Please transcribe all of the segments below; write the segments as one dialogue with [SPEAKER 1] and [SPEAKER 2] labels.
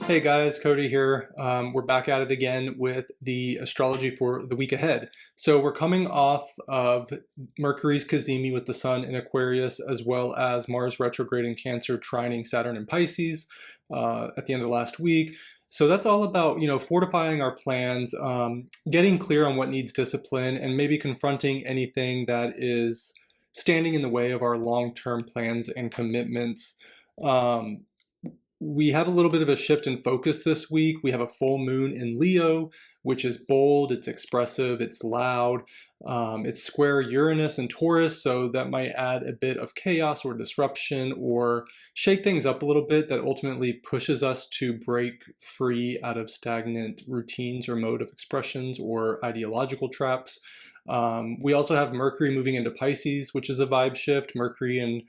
[SPEAKER 1] Hey guys, Cody here. We're back at it again with the astrology for the week ahead. So we're coming off of Mercury's Cazimi with the Sun in Aquarius, as well as Mars retrograde in Cancer, trining Saturn in Pisces at the end of last week. So that's all about, fortifying our plans, getting clear on what needs discipline, and maybe confronting anything that is standing in the way of our long-term plans and commitments. We have a little bit of a shift in focus this week. We have a full moon in Leo, which is bold, it's expressive, it's loud. It's square Uranus and Taurus, so that might add a bit of chaos or disruption or shake things up a little bit that ultimately pushes us to break free out of stagnant routines or mode of expressions or ideological traps. We also have Mercury moving into Pisces, which is a vibe shift. Mercury in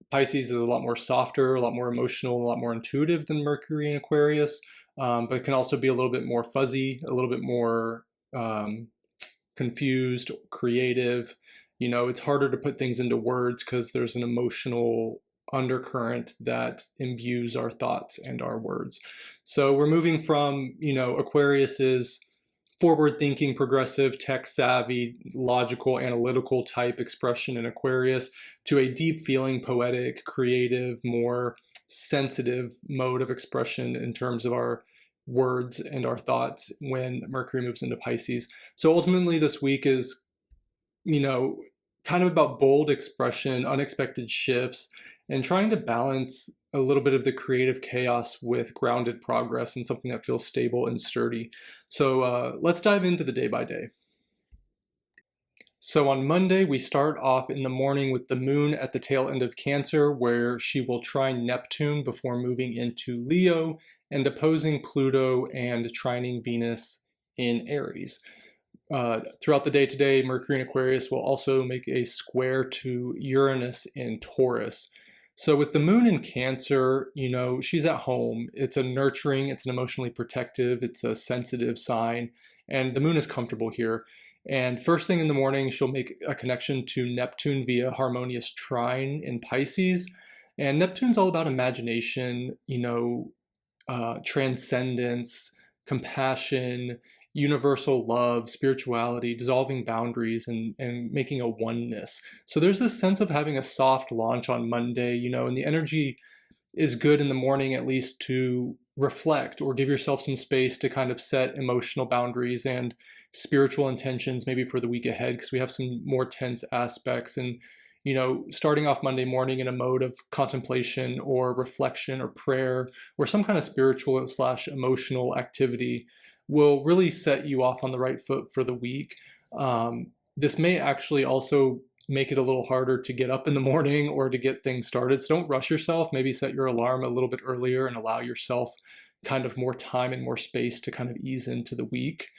[SPEAKER 1] Pisces is a lot more softer, a lot more emotional, a lot more intuitive than Mercury in Aquarius, but can also be a little bit more fuzzy, a little bit more confused, creative. It's harder to put things into words because there's an emotional undercurrent that imbues our thoughts and our words. So we're moving from, Aquarius's forward-thinking, progressive, tech-savvy, logical, analytical type expression in Aquarius to a deep-feeling, poetic, creative, more sensitive mode of expression in terms of our words and our thoughts when Mercury moves into Pisces. So ultimately this week is, kind of about bold expression, unexpected shifts, and trying to balance a little bit of the creative chaos with grounded progress and something that feels stable and sturdy. So let's dive into the day by day. So on Monday, we start off in the morning with the moon at the tail end of Cancer, where she will trine Neptune before moving into Leo and opposing Pluto and trining Venus in Aries. Throughout the day today, Mercury in Aquarius will also make a square to Uranus in Taurus. So with the moon in Cancer, she's at home. It's a nurturing, it's an emotionally protective, it's a sensitive sign, and the moon is comfortable here. And first thing in the morning, she'll make a connection to Neptune via harmonious trine in Pisces. And Neptune's all about imagination, transcendence, compassion, universal love, spirituality, dissolving boundaries, and making a oneness. So there's this sense of having a soft launch on Monday, and the energy is good in the morning at least to reflect or give yourself some space to kind of set emotional boundaries and spiritual intentions maybe for the week ahead, because we have some more tense aspects. And starting off Monday morning in a mode of contemplation or reflection or prayer or some kind of spiritual / emotional activity will really set you off on the right foot for the week. This may actually also make it a little harder to get up in the morning or to get things started. So don't rush yourself. Maybe set your alarm a little bit earlier and allow yourself kind of more time and more space to kind of ease into the week.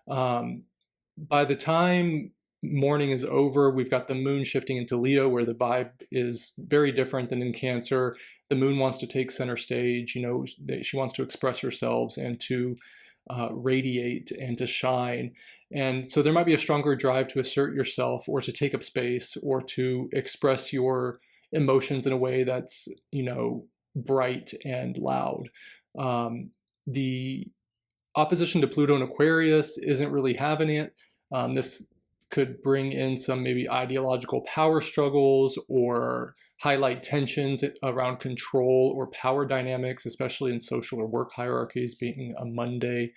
[SPEAKER 1] By the time morning is over, we've got the moon shifting into Leo, where the vibe is very different than in Cancer. The moon wants to take center stage. She wants to express herself and to radiate and to shine. And so there might be a stronger drive to assert yourself or to take up space or to express your emotions in a way that's, bright and loud. The opposition to Pluto and Aquarius isn't really having it. This could bring in some maybe ideological power struggles or highlight tensions around control or power dynamics, especially in social or work hierarchies, being a Monday.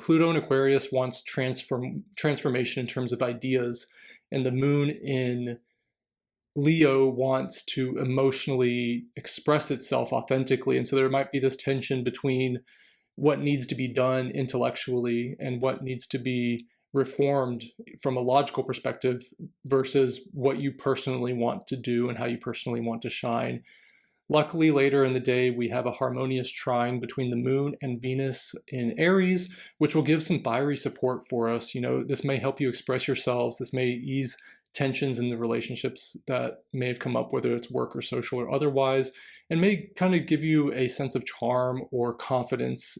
[SPEAKER 1] Pluto in Aquarius wants transformation in terms of ideas, and the moon in Leo wants to emotionally express itself authentically. And so there might be this tension between what needs to be done intellectually and what needs to be reformed from a logical perspective versus what you personally want to do and how you personally want to shine. Luckily, later in the day, we have a harmonious trine between the moon and Venus in Aries, which will give some fiery support for us. This may help you express yourselves. This may ease tensions in the relationships that may have come up, whether it's work or social or otherwise, and may kind of give you a sense of charm or confidence.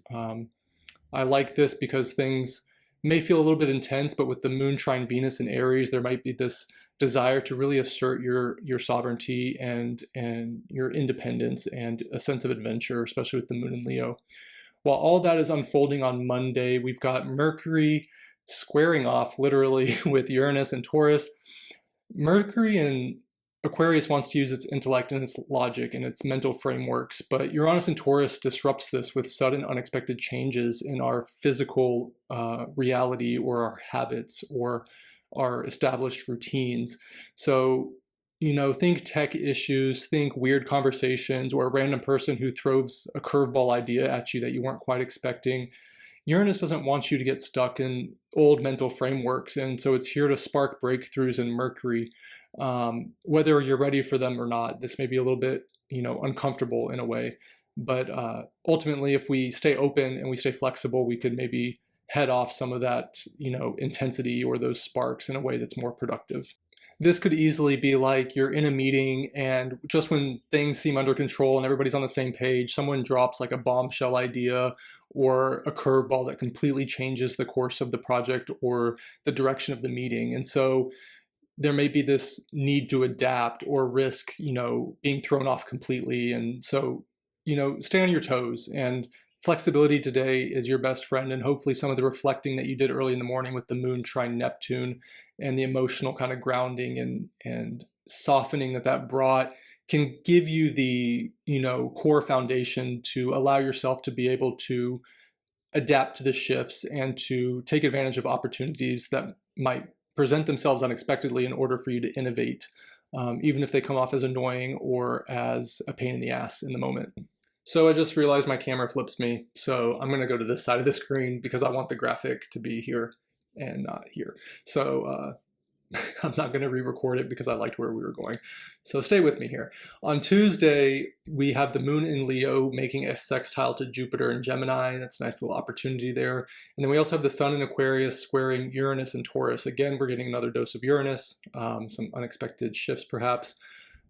[SPEAKER 1] I like this because things may feel a little bit intense, but with the moon trine Venus in Aries, there might be this desire to really assert your sovereignty and your independence and a sense of adventure, especially with the moon in Leo. While all that is unfolding on Monday, we've got Mercury squaring off literally with Uranus and Taurus. Mercury in Aquarius wants to use its intellect and its logic and its mental frameworks, but Uranus and Taurus disrupts this with sudden, unexpected changes in our physical reality or our habits or our established routines. So, think tech issues, think weird conversations, or a random person who throws a curveball idea at you that you weren't quite expecting. Uranus doesn't want you to get stuck in old mental frameworks, and so it's here to spark breakthroughs in Mercury. Whether you're ready for them or not, this may be a little bit, uncomfortable in a way. But ultimately, if we stay open and we stay flexible, we could maybe head off some of that, intensity or those sparks in a way that's more productive. This could easily be like you're in a meeting and just when things seem under control and everybody's on the same page, someone drops like a bombshell idea or a curveball that completely changes the course of the project or the direction of the meeting. And so there may be this need to adapt or risk, being thrown off completely. And so, stay on your toes, and flexibility today is your best friend. And hopefully some of the reflecting that you did early in the morning with the moon trine Neptune and the emotional kind of grounding and softening that brought can give you the, core foundation to allow yourself to be able to adapt to the shifts and to take advantage of opportunities that might present themselves unexpectedly in order for you to innovate, even if they come off as annoying or as a pain in the ass in the moment. So I just realized my camera flips me, so I'm going to go to this side of the screen because I want the graphic to be here and not here. So I'm not going to re-record it because I liked where we were going. So stay with me here. On Tuesday, we have the moon in Leo making a sextile to Jupiter in Gemini. That's a nice little opportunity there. And then we also have the sun in Aquarius squaring Uranus and Taurus. Again, we're getting another dose of Uranus, some unexpected shifts perhaps.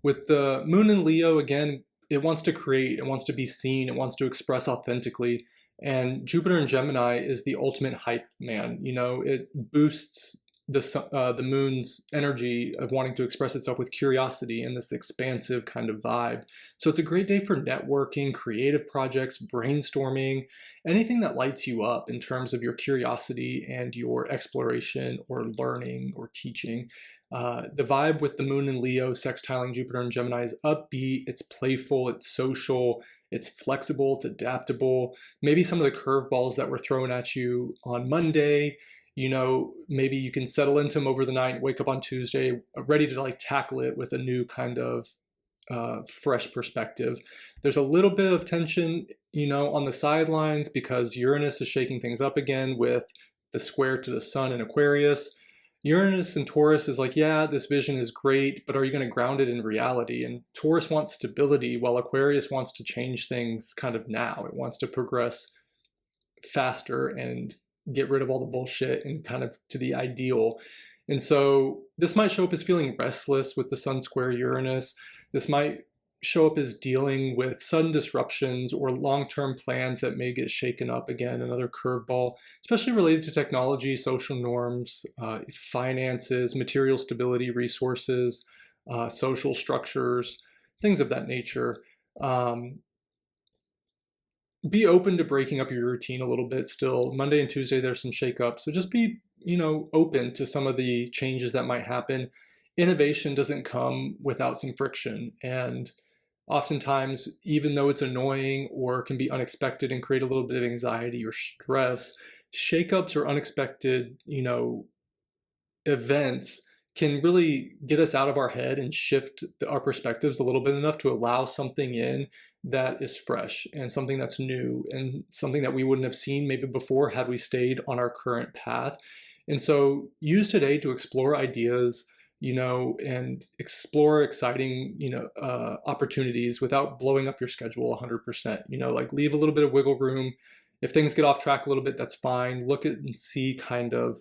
[SPEAKER 1] With the moon in Leo, again, it wants to create, it wants to be seen, it wants to express authentically. And Jupiter in Gemini is the ultimate hype man. It boosts the moon's energy of wanting to express itself with curiosity and this expansive kind of vibe. So it's a great day for networking, creative projects, brainstorming, anything that lights you up in terms of your curiosity and your exploration or learning or teaching. The vibe with the moon in Leo sextiling Jupiter and Gemini is upbeat, it's playful, it's social, it's flexible, it's adaptable. Maybe some of the curveballs that were thrown at you on Monday, maybe you can settle into them over the night, wake up on Tuesday, ready to tackle it with a new kind of fresh perspective. There's a little bit of tension, on the sidelines because Uranus is shaking things up again with the square to the sun in Aquarius. Uranus and Taurus is like, yeah, this vision is great, but are you going to ground it in reality? And Taurus wants stability while Aquarius wants to change things kind of now. It wants to progress faster and get rid of all the bullshit and kind of to the ideal. And so this might show up as feeling restless with the sun square Uranus. This might show up as dealing with sudden disruptions or long-term plans that may get shaken up again, another curveball, especially related to technology, social norms, finances, material stability, resources, social structures, things of that nature. Be open to breaking up your routine a little bit still. Monday and Tuesday, there's some shakeup. So just be, open to some of the changes that might happen. Innovation doesn't come without some friction. And oftentimes, even though it's annoying or can be unexpected and create a little bit of anxiety or stress, shakeups or unexpected, events can really get us out of our head and shift our perspectives a little bit enough to allow something in that is fresh and something that's new and something that we wouldn't have seen maybe before had we stayed on our current path. And so use today to explore ideas, and explore exciting, opportunities without blowing up your schedule 100%, leave a little bit of wiggle room. If things get off track a little bit, that's fine. Look at and see kind of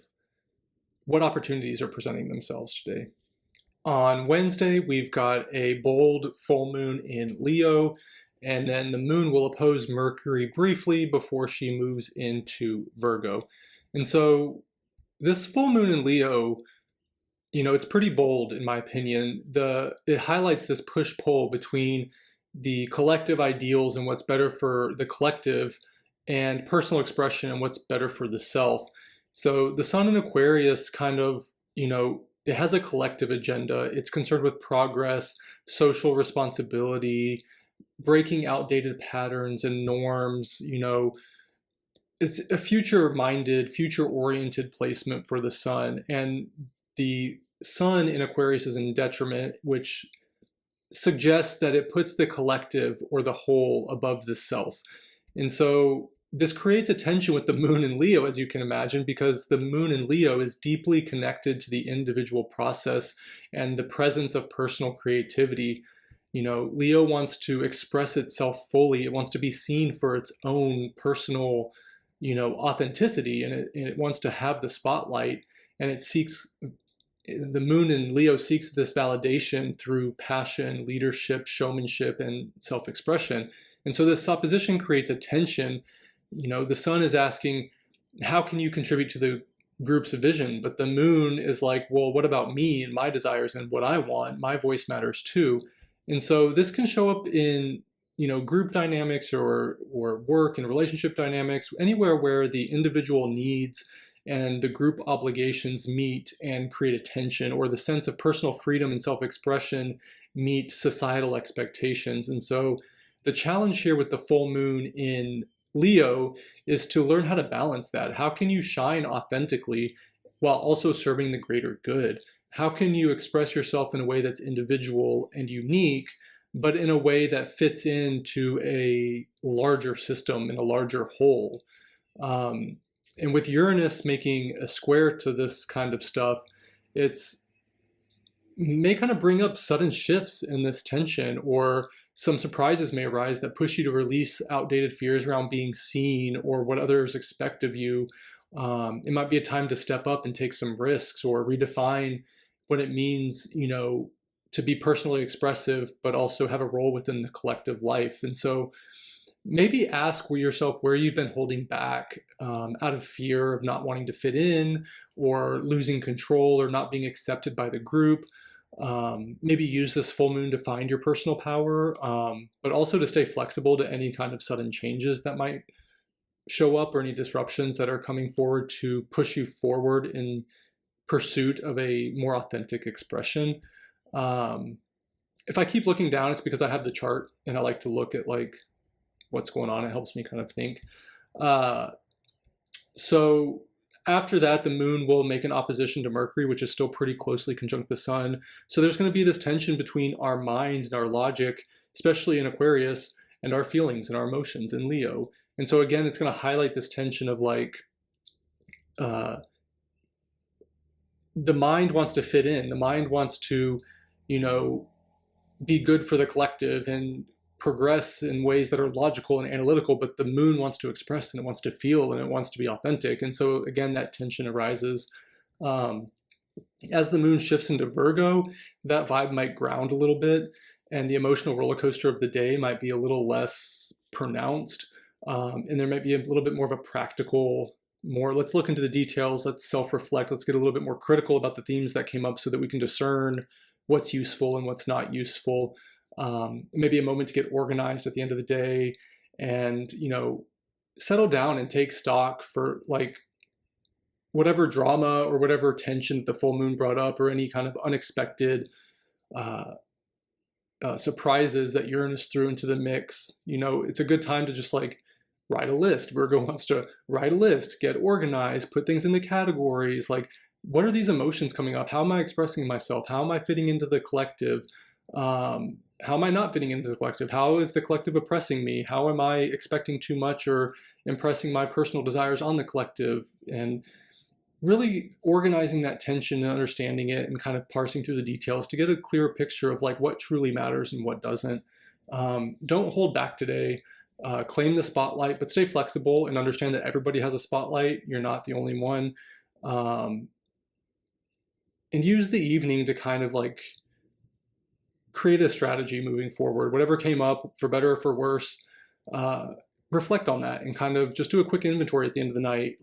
[SPEAKER 1] what opportunities are presenting themselves today. On Wednesday, we've got a bold full moon in Leo, and then the moon will oppose Mercury briefly before she moves into Virgo. And so this full moon in Leo it's pretty bold in my opinion. It highlights this push-pull between the collective ideals and what's better for the collective and personal expression and what's better for the self. So the sun in Aquarius kind of, it has a collective agenda. It's concerned with progress, social responsibility, breaking outdated patterns and norms. It's a future-minded, future-oriented placement for the sun. And the sun in Aquarius is in detriment, which suggests that it puts the collective or the whole above the self. And so this creates a tension with the moon in Leo, as you can imagine, because the moon in Leo is deeply connected to the individual process and the presence of personal creativity. Leo wants to express itself fully. It wants to be seen for its own personal, authenticity, and it wants to have the spotlight, and the moon in Leo seeks this validation through passion, leadership, showmanship, and self-expression. And so this opposition creates a tension. The sun is asking, how can you contribute to the group's vision? But the moon is like, well, what about me and my desires and what I want? My voice matters too. And so this can show up in, group dynamics or work and relationship dynamics, anywhere where the individual needs and the group obligations meet and create a tension, or the sense of personal freedom and self-expression meet societal expectations. And so the challenge here with the full moon in Leo is to learn how to balance that. How can you shine authentically while also serving the greater good? How can you express yourself in a way that's individual and unique, but in a way that fits into a larger system and a larger whole? And with Uranus making a square to this kind of stuff, it's may kind of bring up sudden shifts in this tension, or some surprises may arise that push you to release outdated fears around being seen or what others expect of you. It might be a time to step up and take some risks, or redefine what it means, to be personally expressive, but also have a role within the collective life. And so maybe ask yourself where you've been holding back out of fear of not wanting to fit in, or losing control, or not being accepted by the group. Maybe use this full moon to find your personal power, but also to stay flexible to any kind of sudden changes that might show up, or any disruptions that are coming forward to push you forward in pursuit of a more authentic expression. If I keep looking down, it's because I have the chart and I like to look at what's going on. It helps me kind of think. So after that, the moon will make an opposition to Mercury, which is still pretty closely conjunct the sun. So there's going to be this tension between our mind and our logic, especially in Aquarius, and our feelings and our emotions in Leo. And so again, it's going to highlight this tension of the mind wants to fit in. The mind wants to, be good for the collective and progress in ways that are logical and analytical, but the moon wants to express, and it wants to feel, and it wants to be authentic. And so again, that tension arises. As the moon shifts into Virgo, that vibe might ground a little bit, and the emotional roller coaster of the day might be a little less pronounced. And there might be a little bit more of a practical, let's look into the details, let's self-reflect, let's get a little bit more critical about the themes that came up so that we can discern what's useful and what's not useful. Maybe a moment to get organized at the end of the day and, settle down and take stock for whatever drama or whatever tension that the full moon brought up, or any kind of unexpected surprises that Uranus threw into the mix. It's a good time to just write a list. Virgo wants to write a list, get organized, put things into categories. What are these emotions coming up? How am I expressing myself? How am I fitting into the collective? How am I not fitting into the collective? How is the collective oppressing me? How am I expecting too much or impressing my personal desires on the collective? And really organizing that tension and understanding it, and kind of parsing through the details to get a clear picture of what truly matters and what doesn't. Don't hold back today. Claim the spotlight, but stay flexible and understand that everybody has a spotlight. You're not the only one. And use the evening to kind of create a strategy moving forward. Whatever came up, for better or for worse, reflect on that and kind of just do a quick inventory at the end of the night,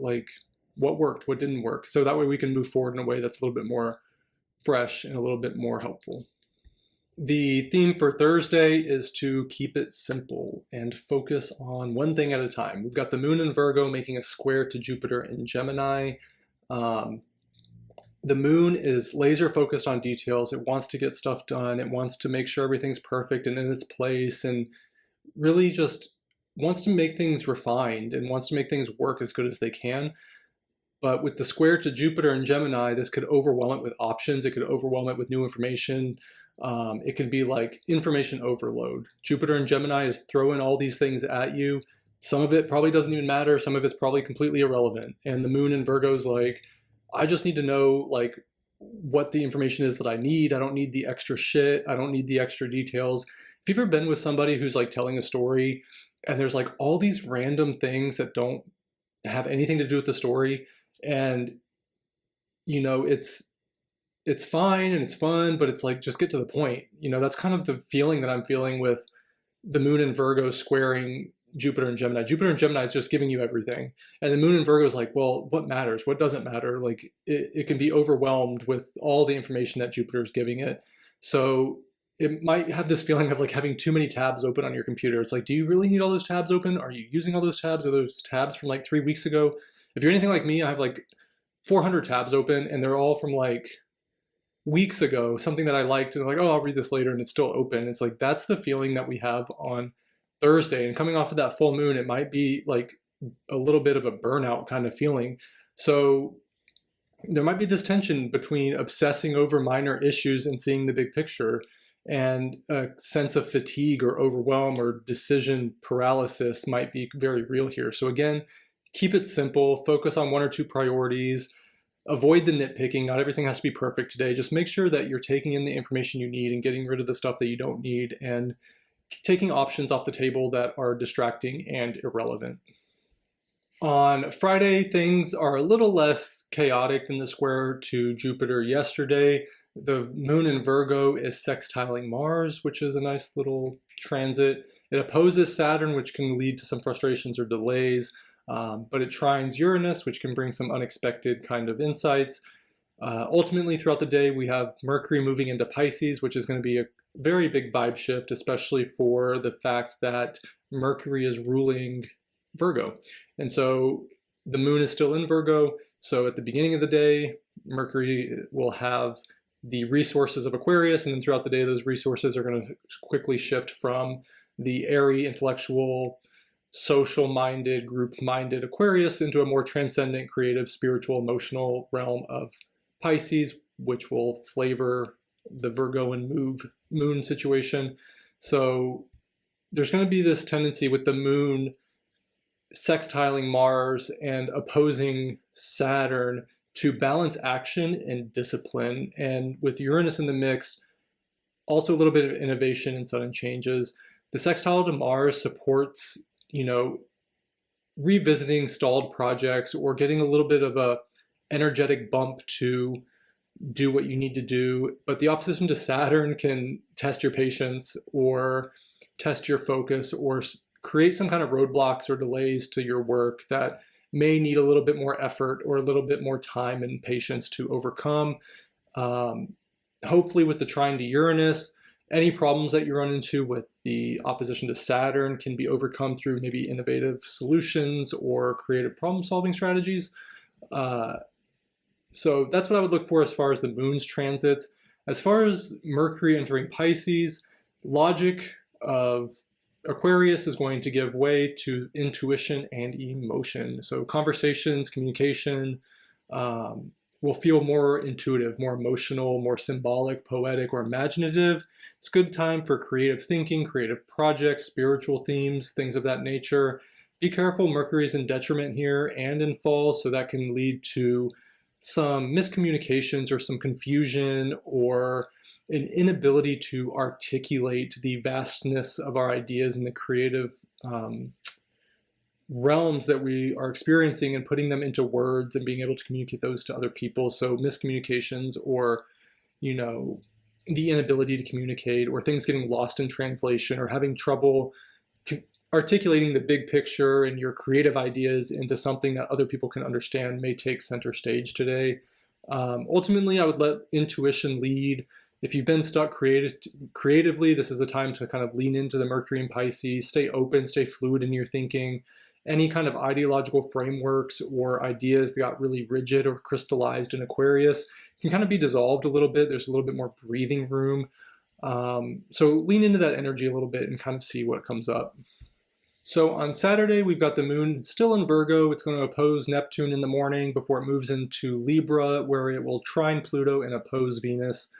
[SPEAKER 1] what worked, what didn't work. So that way we can move forward in a way that's a little bit more fresh and a little bit more helpful. The theme for Thursday is to keep it simple and focus on one thing at a time. We've got the moon in Virgo making a square to Jupiter in Gemini. The moon is laser focused on details. It wants to get stuff done. It wants to make sure everything's perfect and in its place, and really just wants to make things refined and wants to make things work as good as they can. But with the square to Jupiter in Gemini, this could overwhelm it with options. It could overwhelm it with new information. It can be like information overload. Jupiter in Gemini is throwing all these things at you. Some of it probably doesn't even matter. Some of it's probably completely irrelevant. And the moon in Virgo is like, I just need to know like what the information is that I need. I don't need the extra shit. I don't need the extra details. If you've ever been with somebody who's like telling a story and there's like all these random things that don't have anything to do with the story, and you know, it's fine and it's fun, but it's like, just get to the point. You know, that's kind of the feeling that I'm feeling with the moon in Virgo squaring Jupiter and Gemini. Jupiter and Gemini is just giving you everything. And the moon in Virgo is like, well, what matters? What doesn't matter? Like it can be overwhelmed with all the information that Jupiter is giving it. So it might have this feeling of like having too many tabs open on your computer. It's like, do you really need all those tabs open? Are you using all those tabs? Are those tabs from like 3 weeks ago? If you're anything like me, I have like 400 tabs open and they're all from like weeks ago, something that I liked, and like, oh, I'll read this later, and it's still open. It's like, that's the feeling that we have on Thursday. And coming off of that full moon, it might be like a little bit of a burnout kind of feeling. So there might be this tension between obsessing over minor issues and seeing the big picture, and a sense of fatigue or overwhelm or decision paralysis might be very real here. So again, keep it simple, focus on 1 or 2 priorities, avoid the nitpicking. Not everything has to be perfect today. Just make sure that you're taking in the information you need and getting rid of the stuff that you don't need, and taking options off the table that are distracting and irrelevant. On Friday, things are a little less chaotic than the square to Jupiter yesterday. The moon in Virgo is sextiling Mars, which is a nice little transit. It opposes Saturn, which can lead to some frustrations or delays, but it trines Uranus, which can bring some unexpected kind of insights. Ultimately, throughout the day, we have Mercury moving into Pisces, which is going to be a very big vibe shift, especially for the fact that Mercury is ruling Virgo. And so the moon is still in Virgo. So at the beginning of the day, Mercury will have the resources of Aquarius, and then throughout the day, those resources are going to quickly shift from the airy, intellectual, social-minded, group-minded Aquarius into a more transcendent, creative, spiritual, emotional realm of Pisces, which will flavor the Virgo and moon situation. So there's going to be this tendency with the moon sextiling Mars and opposing Saturn to balance action and discipline. And with Uranus in the mix, also a little bit of innovation and sudden changes. The sextile to Mars supports, you know, revisiting stalled projects or getting a little bit of a energetic bump to do what you need to do. But the opposition to Saturn can test your patience or test your focus or create some kind of roadblocks or delays to your work that may need a little bit more effort or a little bit more time and patience to overcome. Hopefully with the trine to Uranus, any problems that you run into with the opposition to Saturn can be overcome through maybe innovative solutions or creative problem-solving strategies. So that's what I would look for as far as the moon's transits. As far as Mercury entering Pisces, logic of Aquarius is going to give way to intuition and emotion. So conversations, communication will feel more intuitive, more emotional, more symbolic, poetic, or imaginative. It's a good time for creative thinking, creative projects, spiritual themes, things of that nature. Be careful, Mercury's in detriment here and in fall, so that can lead to some miscommunications or some confusion or an inability to articulate the vastness of our ideas and the creative realms that we are experiencing and putting them into words and being able to communicate those to other people. So miscommunications or, you know, the inability to communicate or things getting lost in translation or having trouble articulating the big picture and your creative ideas into something that other people can understand may take center stage today. Ultimately, I would let intuition lead. If you've been stuck creatively, this is a time to kind of lean into the Mercury and Pisces, stay open, stay fluid in your thinking. Any kind of ideological frameworks or ideas that got really rigid or crystallized in Aquarius can kind of be dissolved a little bit. There's a little bit more breathing room. So lean into that energy a little bit and kind of see what comes up. So on Saturday, we've got the moon still in Virgo. It's going to oppose Neptune in the morning before it moves into Libra, where it will trine Pluto and oppose Venus.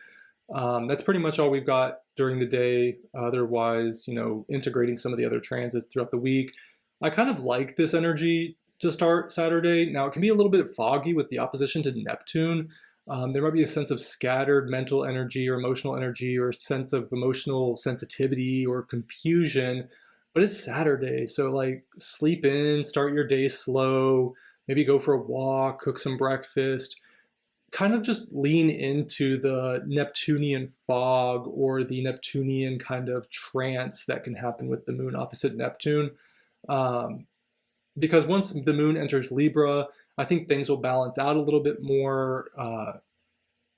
[SPEAKER 1] That's pretty much all we've got during the day. Otherwise, integrating some of the other transits throughout the week. I kind of like this energy to start Saturday. Now, it can be a little bit foggy with the opposition to Neptune. There might be a sense of scattered mental energy or emotional energy or sense of emotional sensitivity or confusion. But it's Saturday, so like sleep in, start your day slow, maybe go for a walk, cook some breakfast, kind of just lean into the Neptunian fog or the Neptunian kind of trance that can happen with the moon opposite Neptune. Because once the moon enters Libra, I think things will balance out a little bit more.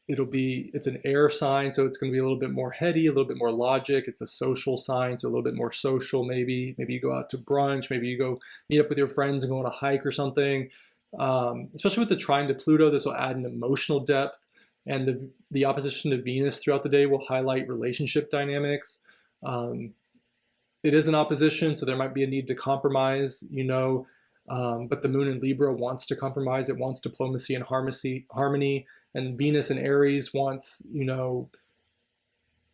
[SPEAKER 1] It's an air sign, so it's going to be a little bit more heady, a little bit more logic. It's a social sign, so a little bit more social maybe. Maybe you go out to brunch, maybe you go meet up with your friends and go on a hike or something. Especially with the trine to Pluto, this will add an emotional depth, and the opposition to Venus throughout the day will highlight relationship dynamics. It is an opposition, so there might be a need to compromise, but the moon in Libra wants to compromise. It wants diplomacy and harmony, and Venus in Aries wants,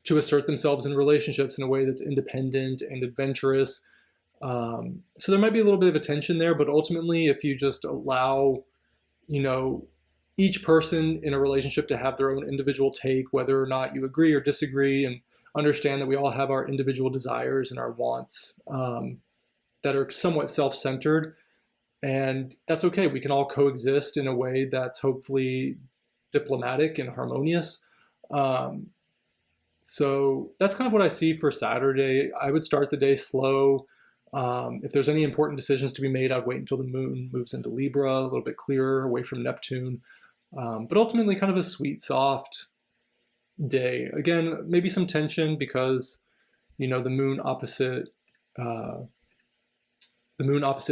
[SPEAKER 1] to assert themselves in relationships in a way that's independent and adventurous. So there might be a little bit of a tension there, but ultimately, if you just allow, each person in a relationship to have their own individual take, whether or not you agree or disagree, and understand that we all have our individual desires and our wants that are somewhat self-centered, and that's okay. We can all coexist in a way that's hopefully diplomatic and harmonious. So that's kind of what I see for Saturday. I would start the day slow. If there's any important decisions to be made, I'd wait until the moon moves into Libra, a little bit clearer, away from Neptune. But ultimately kind of a sweet, soft day. Again, maybe some tension because, the moon opposite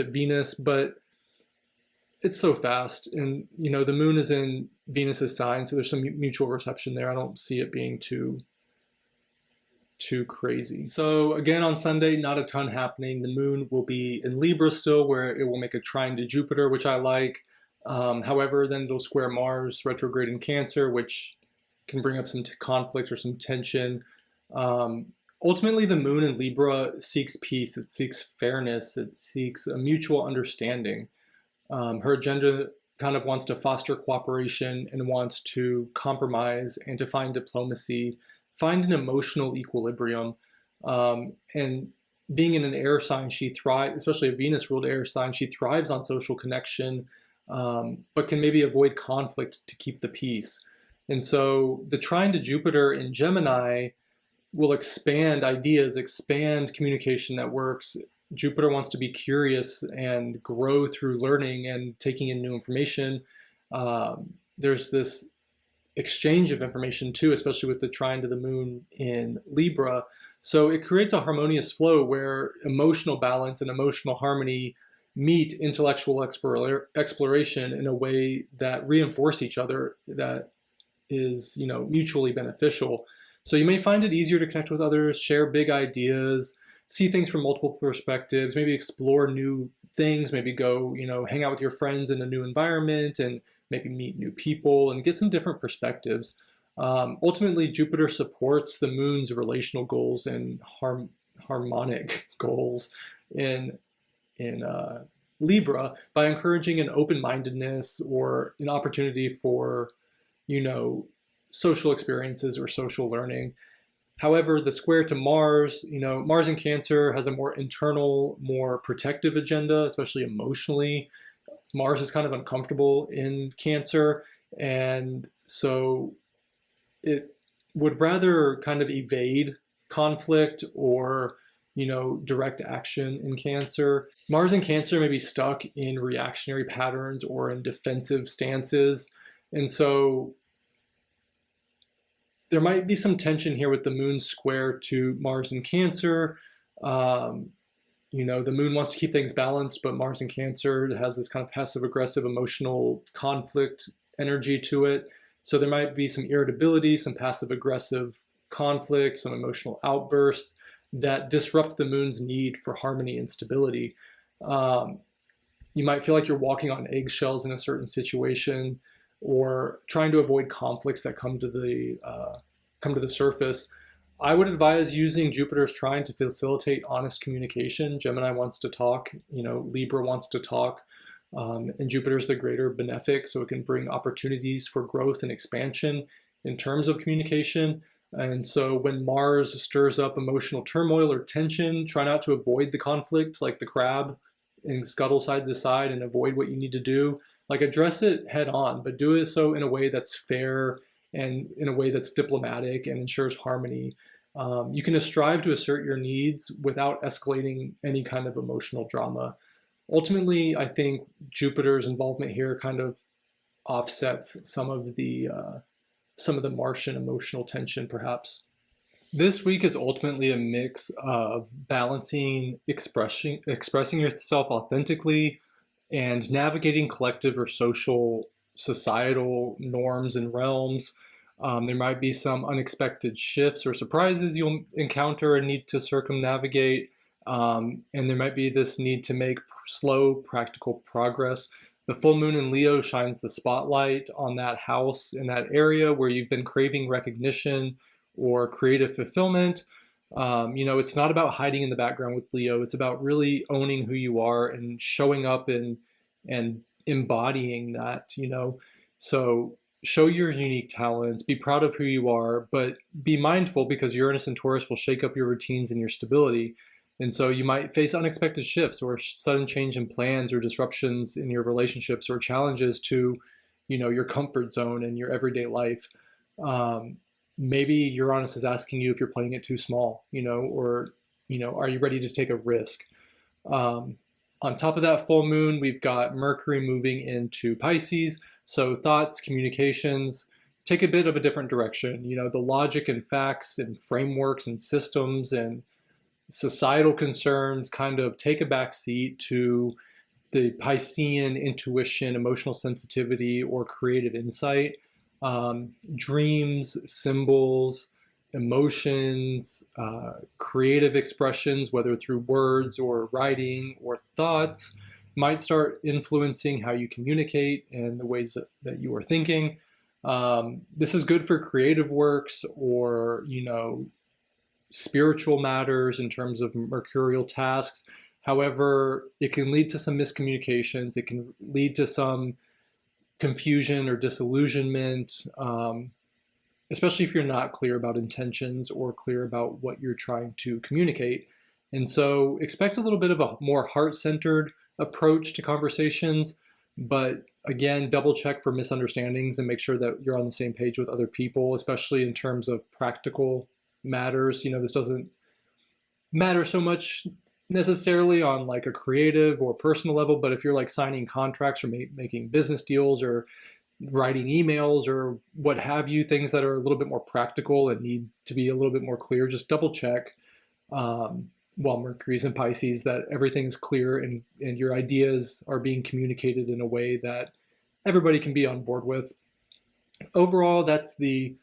[SPEAKER 1] Venus, but it's so fast. And, the moon is in Venus's sign, so there's some mutual reception there. I don't see it being too crazy. So again, on Sunday, not a ton happening. The moon will be in Libra still, where it will make a trine to Jupiter, which I like. However, then it'll square Mars retrograde in Cancer, which can bring up some conflicts or some tension. Ultimately, the moon in Libra seeks peace. It seeks fairness. It seeks a mutual understanding. Her agenda kind of wants to foster cooperation and wants to compromise and to find diplomacy, find an emotional equilibrium. And being in an air sign, she thrives, especially a Venus-ruled air sign, she thrives on social connection, but can maybe avoid conflict to keep the peace. And so the trine to Jupiter in Gemini will expand ideas, expand communication networks. Jupiter wants to be curious and grow through learning and taking in new information. There's this exchange of information too, especially with the trine to the moon in Libra. So it creates a harmonious flow where emotional balance and emotional harmony meet intellectual exploration in a way that reinforce each other, that is, mutually beneficial. So you may find it easier to connect with others, share big ideas, see things from multiple perspectives, maybe explore new things, maybe go, hang out with your friends in a new environment and maybe meet new people and get some different perspectives. Ultimately, Jupiter supports the moon's relational goals and harmonic goals in Libra by encouraging an open-mindedness or an opportunity for, social experiences or social learning. However, the square to Mars, Mars in Cancer has a more internal, more protective agenda, especially emotionally. Mars is kind of uncomfortable in Cancer, and so it would rather kind of evade conflict or, direct action in Cancer. Mars in Cancer may be stuck in reactionary patterns or in defensive stances. And so there might be some tension here with the moon square to Mars in Cancer. Um, the moon wants to keep things balanced, but Mars in Cancer has this kind of passive aggressive emotional conflict energy to it. So there might be some irritability, some passive aggressive conflict, some emotional outbursts that disrupt the moon's need for harmony and stability. Um, you might feel like you're walking on eggshells in a certain situation, or trying to avoid conflicts that come to the surface. I would advise using Jupiter's trine to facilitate honest communication. Gemini wants to talk, Libra wants to talk, and Jupiter's the greater benefic, so it can bring opportunities for growth and expansion in terms of communication. And so when Mars stirs up emotional turmoil or tension, try not to avoid the conflict like the crab and scuttle side to side and avoid what you need to do. Like, address it head on, but do it so in a way that's fair and in a way that's diplomatic and ensures harmony. You can strive to assert your needs without escalating any kind of emotional drama. Ultimately, I think Jupiter's involvement here kind of offsets some of the Martian emotional tension, perhaps. This week is ultimately a mix of balancing expressing yourself authentically and navigating collective or social societal norms and realms. There might be some unexpected shifts or surprises you'll encounter and need to circumnavigate. And there might be this need to make slow, practical progress. The full moon in Leo shines the spotlight on that house in that area where you've been craving recognition or creative fulfillment. It's not about hiding in the background with Leo. It's about really owning who you are and showing up and embodying that. So show your unique talents, be proud of who you are, but be mindful because Uranus and Taurus will shake up your routines and your stability. And so you might face unexpected shifts or sudden change in plans or disruptions in your relationships or challenges to, your comfort zone and your everyday life. Maybe Uranus is asking you if you're playing it too small, or, are you ready to take a risk? On top of that full moon, we've got Mercury moving into Pisces. So thoughts, communications take a bit of a different direction. The logic and facts and frameworks and systems and societal concerns kind of take a back seat to the Piscean intuition, emotional sensitivity, or creative insight. Dreams, symbols, emotions, creative expressions, whether through words or writing or thoughts, might start influencing how you communicate and the ways that you are thinking. This is good for creative works or, spiritual matters in terms of mercurial tasks. However, it can lead to some miscommunications. It can lead to some confusion or disillusionment, especially if you're not clear about intentions or clear about what you're trying to communicate. And so expect a little bit of a more heart-centered approach to conversations, but again, double check for misunderstandings and make sure that you're on the same page with other people, especially in terms of practical matters. This doesn't matter so much necessarily on like a creative or personal level, but if you're like signing contracts or making business deals or writing emails or what have you, things that are a little bit more practical and need to be a little bit more clear, just double check while Mercury's in Pisces that everything's clear and your ideas are being communicated in a way that everybody can be on board with. Overall, that's the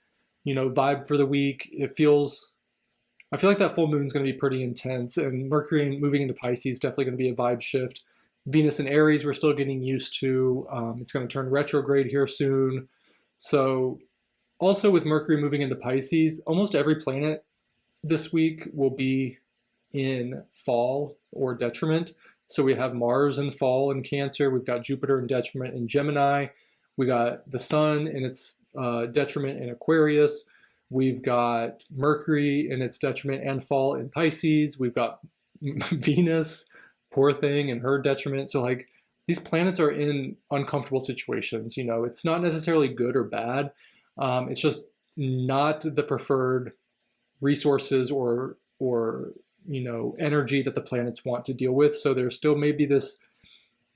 [SPEAKER 1] vibe for the week. I feel like that full moon is going to be pretty intense, and Mercury moving into Pisces is definitely going to be a vibe shift. Venus in Aries, we're still getting used to. It's going to turn retrograde here soon. So also with Mercury moving into Pisces, almost every planet this week will be in fall or detriment. So we have Mars in fall in Cancer. We've got Jupiter in detriment in Gemini. We got the Sun in its detriment in Aquarius. We've got Mercury in its detriment and fall in Pisces. We've got Venus, poor thing, and her detriment. So like these planets are in uncomfortable situations. It's not necessarily good or bad. It's just not the preferred resources or energy that the planets want to deal with. So there still may be this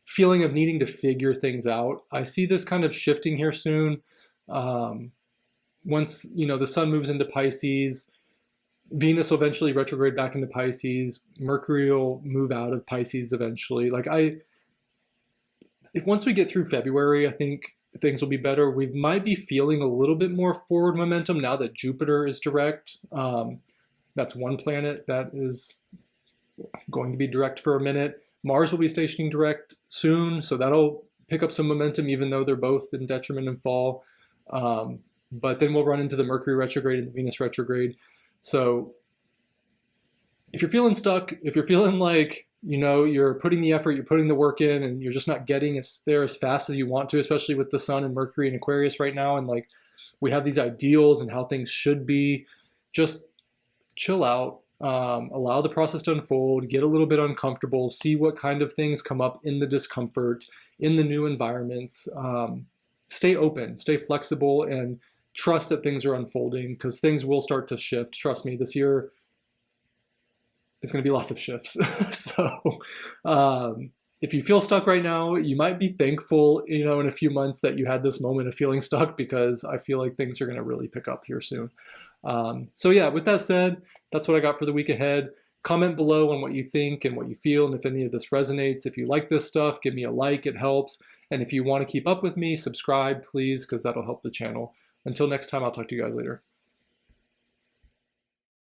[SPEAKER 1] feeling of needing to figure things out. I see this kind of shifting here soon. Once, the sun moves into Pisces, Venus will eventually retrograde back into Pisces. Mercury will move out of Pisces eventually. If once we get through February, I think things will be better. We might be feeling a little bit more forward momentum now that Jupiter is direct. That's one planet that is going to be direct for a minute. Mars will be stationing direct soon, so that'll pick up some momentum, even though they're both in detriment and fall. But then we'll run into the Mercury retrograde and the Venus retrograde. So if you're feeling stuck, if you're feeling like, you're putting the effort, you're putting the work in, and you're just not getting there as fast as you want to, especially with the sun and Mercury in Aquarius right now, and we have these ideals and how things should be, just chill out. Allow the process to unfold, get a little bit uncomfortable, see what kind of things come up in the discomfort, in the new environments. Stay open, stay flexible, and trust that things are unfolding, because things will start to shift. Trust me, this year is going to be lots of shifts. So if you feel stuck right now, you might be thankful, in a few months that you had this moment of feeling stuck, because I feel like things are going to really pick up here soon. So yeah, with that said, that's what I got for the week ahead. Comment below on what you think and what you feel, and if any of this resonates. If you like this stuff, give me a like, it helps. And if you want to keep up with me, subscribe, please, because that'll help the channel. Until next time, I'll talk to you guys later.